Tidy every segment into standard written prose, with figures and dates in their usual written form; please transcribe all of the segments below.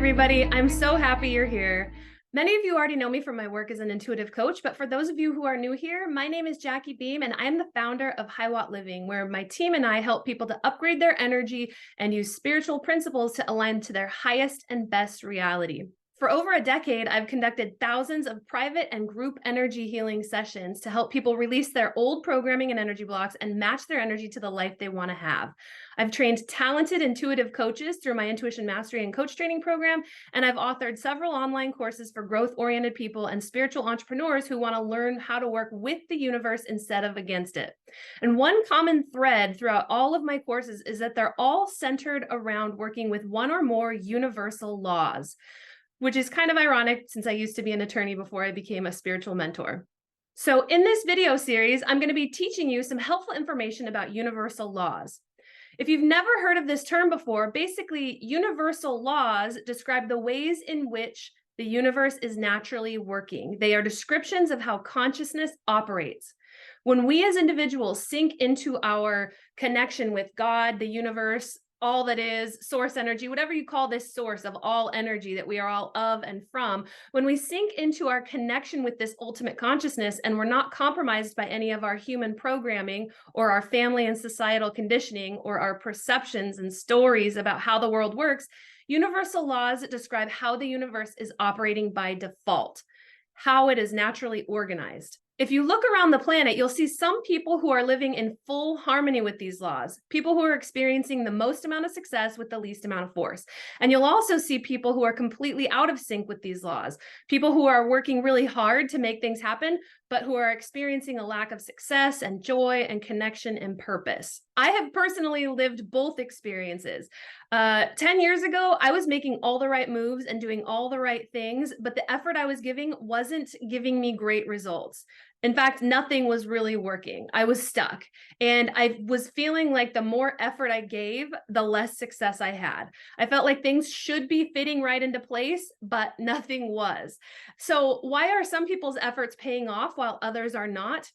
everybody. I'm so happy you're here. Many of you already know me from my work as an intuitive coach, but for those of you who are new here, my name is Jacki Beem, and I'm the founder of High Watt Living, where my team and I help people to upgrade their energy and use spiritual principles to align to their highest and best reality. For over a decade, I've conducted thousands of private and group energy healing sessions to help people release their old programming and energy blocks and match their energy to the life they want to have. I've trained talented intuitive coaches through my Intuition Mastery and Coach Training program, and I've authored several online courses for growth-oriented people and spiritual entrepreneurs who want to learn how to work with the universe instead of against it. And one common thread throughout all of my courses is that they're all centered around working with one or more universal laws, which is kind of ironic since I used to be an attorney before I became a spiritual mentor. So in this video series, I'm going to be teaching you some helpful information about universal laws. If you've never heard of this term before, basically universal laws describe the ways in which the universe is naturally working. They are descriptions of how consciousness operates. When we as individuals sink into our connection with God, the universe, all that is, source energy, whatever you call this source of all energy that we are all of and from, when we sink into our connection with this ultimate consciousness and we're not compromised by any of our human programming or our family and societal conditioning or our perceptions and stories about how the world works, universal laws describe how the universe is operating by default, how it is naturally organized. If you look around the planet, you'll see some people who are living in full harmony with these laws, people who are experiencing the most amount of success with the least amount of force. And you'll also see people who are completely out of sync with these laws, people who are working really hard to make things happen, but who are experiencing a lack of success and joy and connection and purpose. I have personally lived both experiences. 10 years ago, I was making all the right moves and doing all the right things, but the effort I was giving wasn't giving me great results. In fact, nothing was really working. I was stuck. And I was feeling like the more effort I gave, the less success I had. I felt like things should be fitting right into place, but nothing was. So why are some people's efforts paying off while others are not?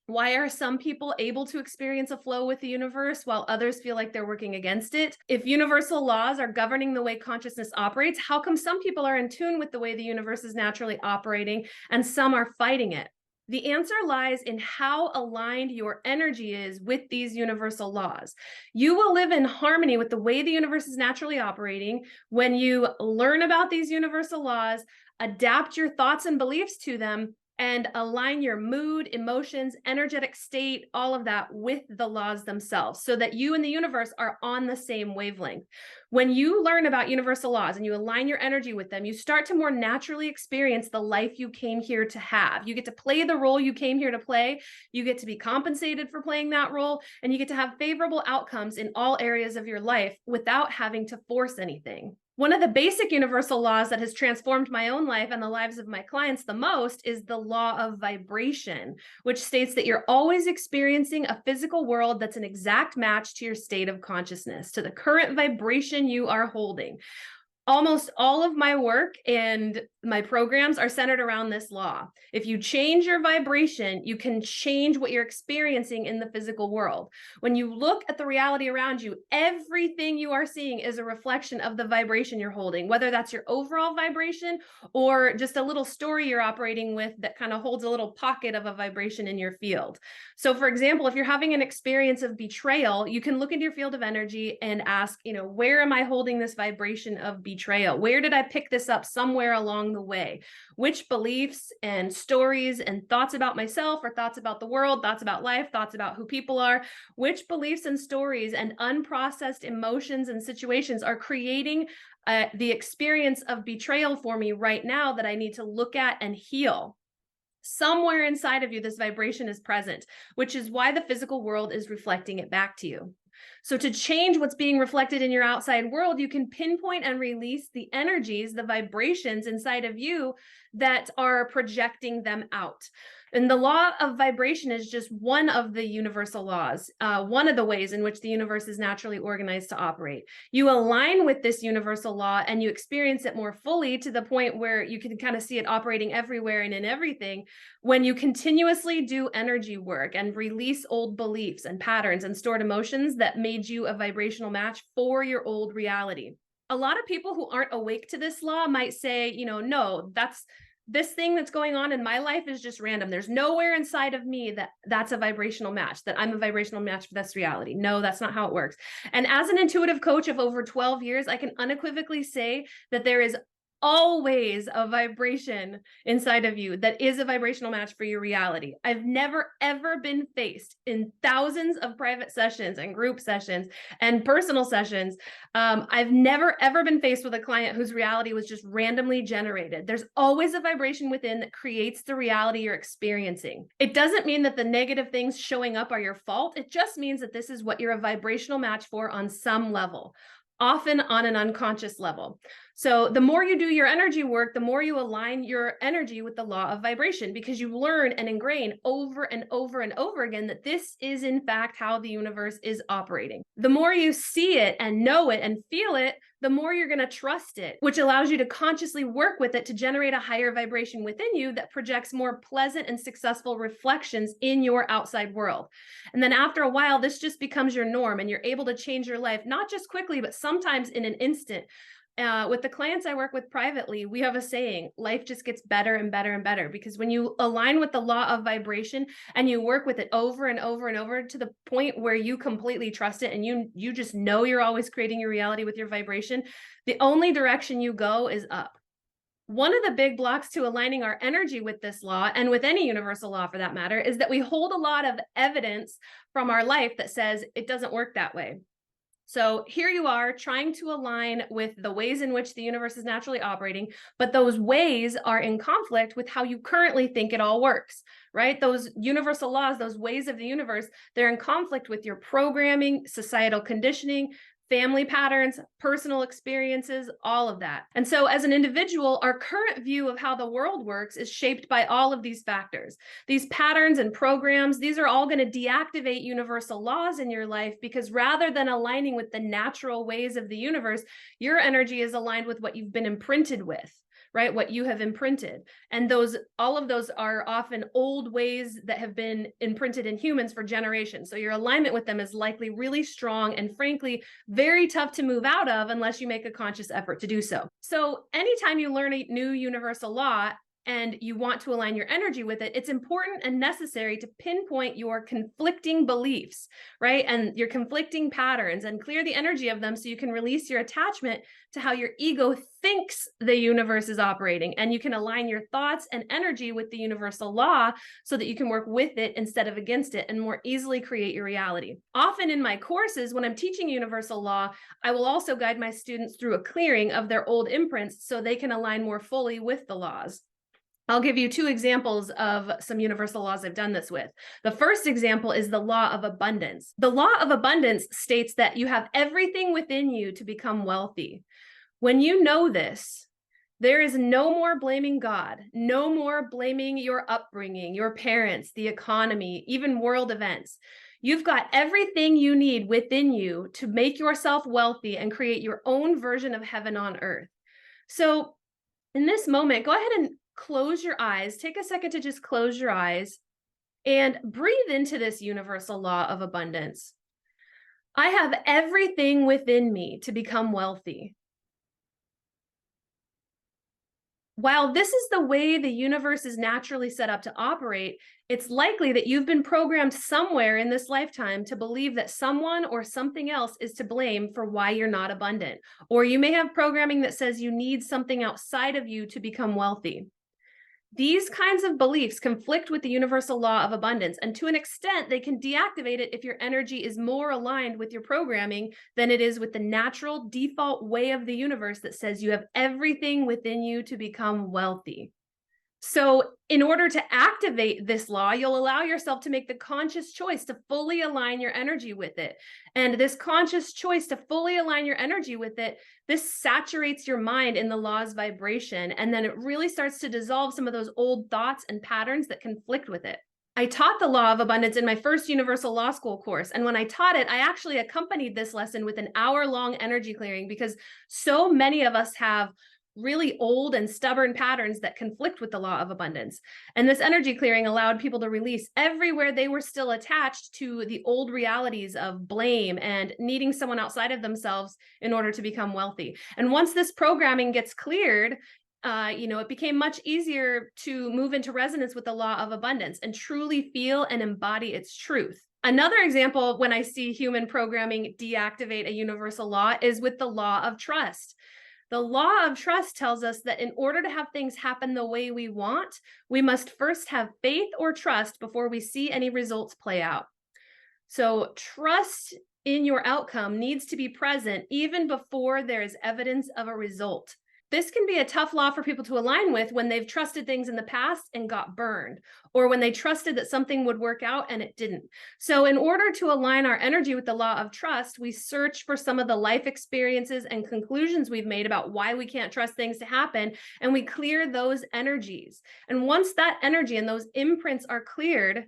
Why are some people able to experience a flow with the universe while others feel like they're working against it? If universal laws are governing the way consciousness operates, how come some people are in tune with the way the universe is naturally operating and some are fighting it? The answer lies in how aligned your energy is with these universal laws. You will live in harmony with the way the universe is naturally operating when you learn about these universal laws, adapt your thoughts and beliefs to them, and align your mood, emotions, energetic state, all of that with the laws themselves so that you and the universe are on the same wavelength. When you learn about universal laws and you align your energy with them, you start to more naturally experience the life you came here to have. You get to play the role you came here to play. You get to be compensated for playing that role, and you get to have favorable outcomes in all areas of your life without having to force anything. One of the basic universal laws that has transformed my own life and the lives of my clients the most is the law of vibration, which states that you're always experiencing a physical world that's an exact match to your state of consciousness, to the current vibration you are holding. Almost all of my work and my programs are centered around this law. If you change your vibration, you can change what you're experiencing in the physical world. When you look at the reality around you, everything you are seeing is a reflection of the vibration you're holding, whether that's your overall vibration or just a little story you're operating with that kind of holds a little pocket of a vibration in your field. So for example, if you're having an experience of betrayal, you can look into your field of energy and ask, where am I holding this vibration of betrayal? Where did I pick this up somewhere along the way? Which beliefs and stories and thoughts about myself or thoughts about the world, thoughts about life, thoughts about who people are, which beliefs and stories and unprocessed emotions and situations are creating the experience of betrayal for me right now that I need to look at and heal? Somewhere inside of you, this vibration is present, which is why the physical world is reflecting it back to you. So to change what's being reflected in your outside world, you can pinpoint and release the energies, the vibrations inside of you that are projecting them out. And the law of vibration is just one of the universal laws, one of the ways in which the universe is naturally organized to operate. You align with this universal law and you experience it more fully to the point where you can kind of see it operating everywhere and in everything when you continuously do energy work and release old beliefs and patterns and stored emotions that made you a vibrational match for your old reality. A lot of people who aren't awake to this law might say, no, this thing that's going on in my life is just random. There's nowhere inside of me that's a vibrational match, that I'm a vibrational match for this reality. No, that's not how it works. And as an intuitive coach of over 12 years, I can unequivocally say that there is always a vibration inside of you that is a vibrational match for your reality. I've never, ever been faced in thousands of private sessions and group sessions and personal sessions. I've never, ever been faced with a client whose reality was just randomly generated. There's always a vibration within that creates the reality you're experiencing. It doesn't mean that the negative things showing up are your fault. It just means that this is what you're a vibrational match for on some level, often on an unconscious level. So the more you do your energy work, the more you align your energy with the law of vibration, because you learn and ingrain over and over and over again that this is in fact how the universe is operating. The more you see it and know it and feel it, the more you're going to trust it, which allows you to consciously work with it to generate a higher vibration within you that projects more pleasant and successful reflections in your outside world. And then after a while, this just becomes your norm, and you're able to change your life, not just quickly, but sometimes in an instant. With the clients I work with privately, we have a saying: life just gets better and better and better, because when you align with the law of vibration and you work with it over and over and over to the point where you completely trust it, and you just know you're always creating your reality with your vibration, the only direction you go is up. One of the big blocks to aligning our energy with this law, and with any universal law for that matter, is that we hold a lot of evidence from our life that says it doesn't work that way. So here you are trying to align with the ways in which the universe is naturally operating, but those ways are in conflict with how you currently think it all works, right? Those universal laws, those ways of the universe, they're in conflict with your programming, societal conditioning, family patterns, personal experiences, all of that. And so as an individual, our current view of how the world works is shaped by all of these factors. These patterns and programs, these are all going to deactivate universal laws in your life, because rather than aligning with the natural ways of the universe, your energy is aligned with what you've been imprinted with, right? What you have imprinted. And all of those are often old ways that have been imprinted in humans for generations. So your alignment with them is likely really strong and frankly, very tough to move out of unless you make a conscious effort to do so. So anytime you learn a new universal law and you want to align your energy with it, it's important and necessary to pinpoint your conflicting beliefs, right? And your conflicting patterns, and clear the energy of them so you can release your attachment to how your ego thinks the universe is operating. And you can align your thoughts and energy with the universal law so that you can work with it instead of against it and more easily create your reality. Often in my courses, when I'm teaching universal law, I will also guide my students through a clearing of their old imprints so they can align more fully with the laws. I'll give you two examples of some universal laws I've done this with. The first example is the law of abundance. The law of abundance states that you have everything within you to become wealthy. When you know this, there is no more blaming God, no more blaming your upbringing, your parents, the economy, even world events. You've got everything you need within you to make yourself wealthy and create your own version of heaven on earth. So in this moment, go ahead and close your eyes. Take a second to just close your eyes and breathe into this universal law of abundance. I have everything within me to become wealthy. While this is the way the universe is naturally set up to operate, it's likely that you've been programmed somewhere in this lifetime to believe that someone or something else is to blame for why you're not abundant. Or you may have programming that says you need something outside of you to become wealthy. These kinds of beliefs conflict with the universal law of abundance, and to an extent, they can deactivate it if your energy is more aligned with your programming than it is with the natural default way of the universe that says you have everything within you to become wealthy. So in order to activate this law, you'll allow yourself to make the conscious choice to fully align your energy with it. And this conscious choice to fully align your energy with it, this saturates your mind in the law's vibration. And then it really starts to dissolve some of those old thoughts and patterns that conflict with it. I taught the law of abundance in my first universal law school course. And when I taught it, I actually accompanied this lesson with an hour-long energy clearing, because so many of us have really old and stubborn patterns that conflict with the law of abundance. And this energy clearing allowed people to release everywhere they were still attached to the old realities of blame and needing someone outside of themselves in order to become wealthy. And once this programming gets cleared, it became much easier to move into resonance with the law of abundance and truly feel and embody its truth. Another example when I see human programming deactivate a universal law is with the law of trust. The law of trust tells us that in order to have things happen the way we want, we must first have faith or trust before we see any results play out. So trust in your outcome needs to be present even before there is evidence of a result. This can be a tough law for people to align with when they've trusted things in the past and got burned, or when they trusted that something would work out and it didn't. So in order to align our energy with the law of trust, we search for some of the life experiences and conclusions we've made about why we can't trust things to happen, and we clear those energies. And once that energy and those imprints are cleared,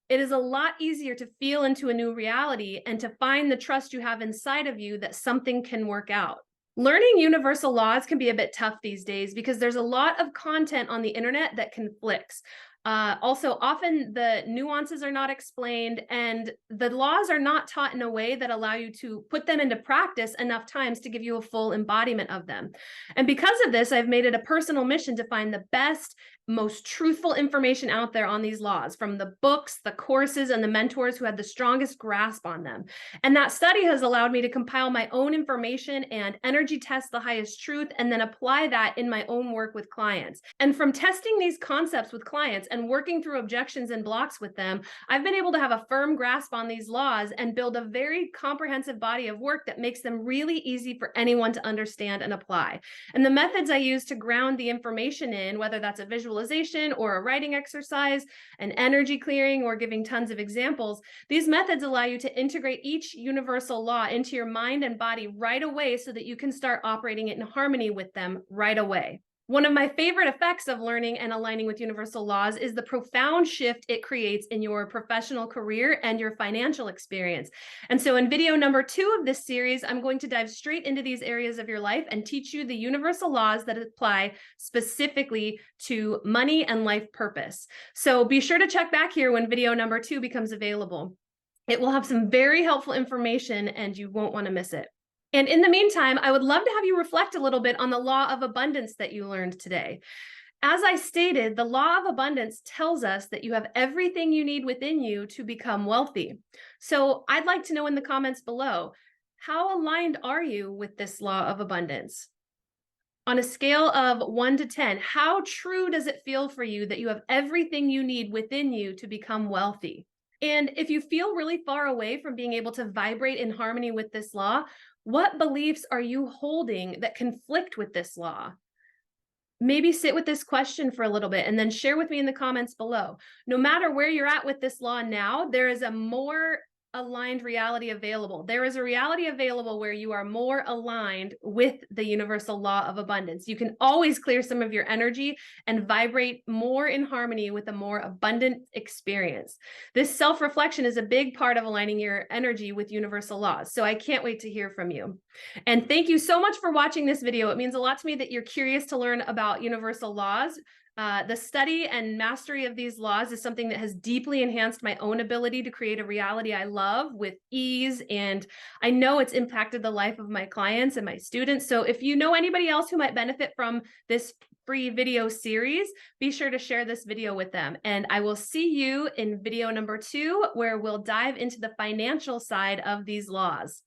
it is a lot easier to feel into a new reality and to find the trust you have inside of you that something can work out. Learning universal laws can be a bit tough these days because there's a lot of content on the internet that conflicts. Also, often the nuances are not explained and the laws are not taught in a way that allow you to put them into practice enough times to give you a full embodiment of them. And because of this, I've made it a personal mission to find the best, most truthful information out there on these laws from the books, the courses, and the mentors who had the strongest grasp on them. And that study has allowed me to compile my own information and energy test the highest truth and then apply that in my own work with clients. And from testing these concepts with clients and working through objections and blocks with them, I've been able to have a firm grasp on these laws and build a very comprehensive body of work that makes them really easy for anyone to understand and apply. And the methods I use to ground the information in, whether that's a visualization or a writing exercise, an energy clearing, or giving tons of examples, these methods allow you to integrate each universal law into your mind and body right away so that you can start operating it in harmony with them right away. One of my favorite effects of learning and aligning with universal laws is the profound shift it creates in your professional career and your financial experience. And so in video number 2 of this series, I'm going to dive straight into these areas of your life and teach you the universal laws that apply specifically to money and life purpose. So be sure to check back here when video number 2 becomes available. It will have some very helpful information and you won't want to miss it. And in the meantime, I would love to have you reflect a little bit on the law of abundance that you learned today. As I stated, the law of abundance tells us that you have everything you need within you to become wealthy. So I'd like to know in the comments below, how aligned are you with this law of abundance? On a scale of 1 to 10, how true does it feel for you that you have everything you need within you to become wealthy? And if you feel really far away from being able to vibrate in harmony with this law, what beliefs are you holding that conflict with this law? Maybe sit with this question for a little bit and then share with me in the comments below. No matter where you're at with this law now, there is a more aligned reality available. There is a reality available where you are more aligned with the universal law of abundance. You can always clear some of your energy and vibrate more in harmony with a more abundant experience. This self-reflection is a big part of aligning your energy with universal laws. So I can't wait to hear from you. And thank you so much for watching this video. It means a lot to me that you're curious to learn about universal laws. The study and mastery of these laws is something that has deeply enhanced my own ability to create a reality I love with ease, and I know it's impacted the life of my clients and my students. So if you know anybody else who might benefit from this free video series, be sure to share this video with them. And I will see you in video number 2, where we'll dive into the financial side of these laws.